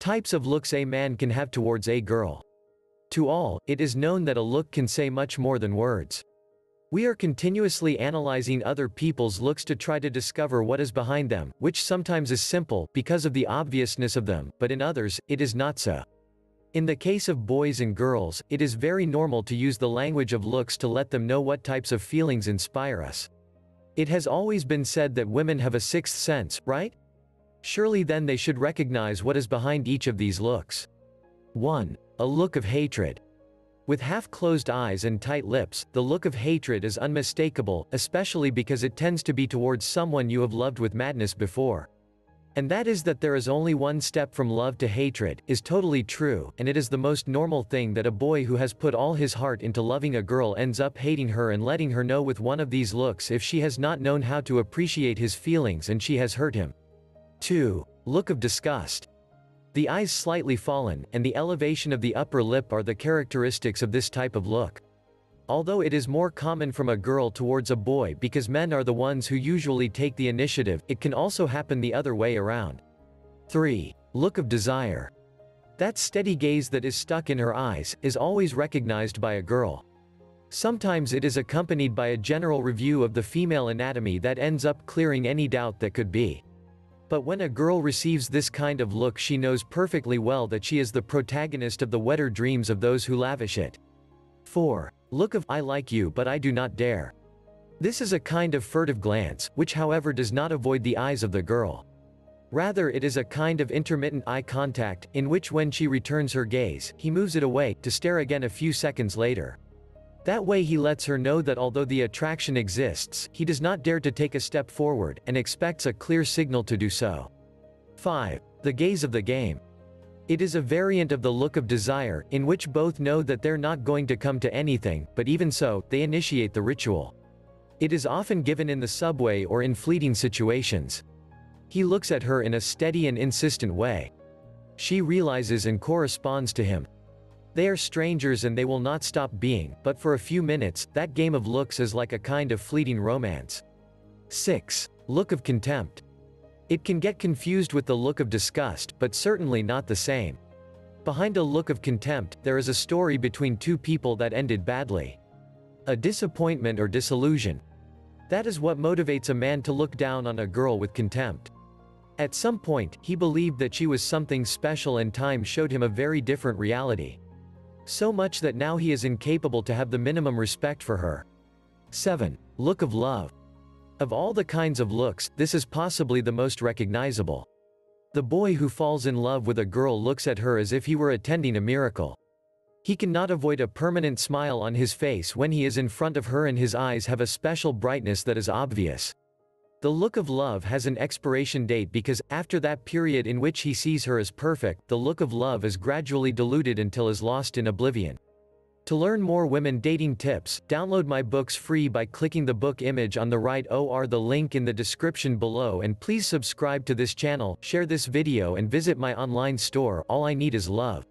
Types of looks a man can have towards a girl. To all, it is known that a look can say much more than words. We are continuously analyzing other people's looks to try to discover what is behind them, which sometimes is simple, because of the obviousness of them, but in others, it is not so. In the case of boys and girls, it is very normal to use the language of looks to let them know what types of feelings inspire us. It has always been said that women have a sixth sense, right? Surely then they should recognize what is behind each of these looks. 1. A look of hatred. With half-closed eyes and tight lips, the look of hatred is unmistakable, especially because it tends to be towards someone you have loved with madness before. And that is that there is only one step from love to hatred, is totally true, and it is the most normal thing that a boy who has put all his heart into loving a girl ends up hating her and letting her know with one of these looks if she has not known how to appreciate his feelings and she has hurt him. 2. Look of disgust. The eyes slightly fallen, and the elevation of the upper lip are the characteristics of this type of look. Although it is more common from a girl towards a boy because men are the ones who usually take the initiative, it can also happen the other way around. 3. Look of desire. That steady gaze that is stuck in her eyes, is always recognized by a girl. Sometimes it is accompanied by a general review of the female anatomy that ends up clearing any doubt that could be. But when a girl receives this kind of look, she knows perfectly well that she is the protagonist of the wetter dreams of those who lavish it. 4. Look of I like you but I do not dare. This is a kind of furtive glance, which however does not avoid the eyes of the girl. Rather it is a kind of intermittent eye contact, in which when she returns her gaze, he moves it away, to stare again a few seconds later. That way he lets her know that although the attraction exists, he does not dare to take a step forward, and expects a clear signal to do so. 5. The gaze of the game. It is a variant of the look of desire, in which both know that they're not going to come to anything, but even so, they initiate the ritual. It is often given in the subway or in fleeting situations. He looks at her in a steady and insistent way. She realizes and corresponds to him. They are strangers and they will not stop being, but for a few minutes, that game of looks is like a kind of fleeting romance. 6. Look of contempt. It can get confused with the look of disgust, but certainly not the same. Behind a look of contempt, there is a story between two people that ended badly. A disappointment or disillusion. That is what motivates a man to look down on a girl with contempt. At some point, he believed that she was something special and time showed him a very different reality. So much that now he is incapable to have the minimum respect for her. 7. Look of love. Of all the kinds of looks, this is possibly the most recognizable. The boy who falls in love with a girl looks at her as if he were attending a miracle. He cannot avoid a permanent smile on his face when he is in front of her, and his eyes have a special brightness that is obvious. The look of love has an expiration date because, after that period in which he sees her as perfect, the look of love is gradually diluted until is lost in oblivion. To learn more women dating tips, download my books free by clicking the book image on the right or the link in the description below, and please subscribe to this channel, share this video and visit my online store. All I need is love.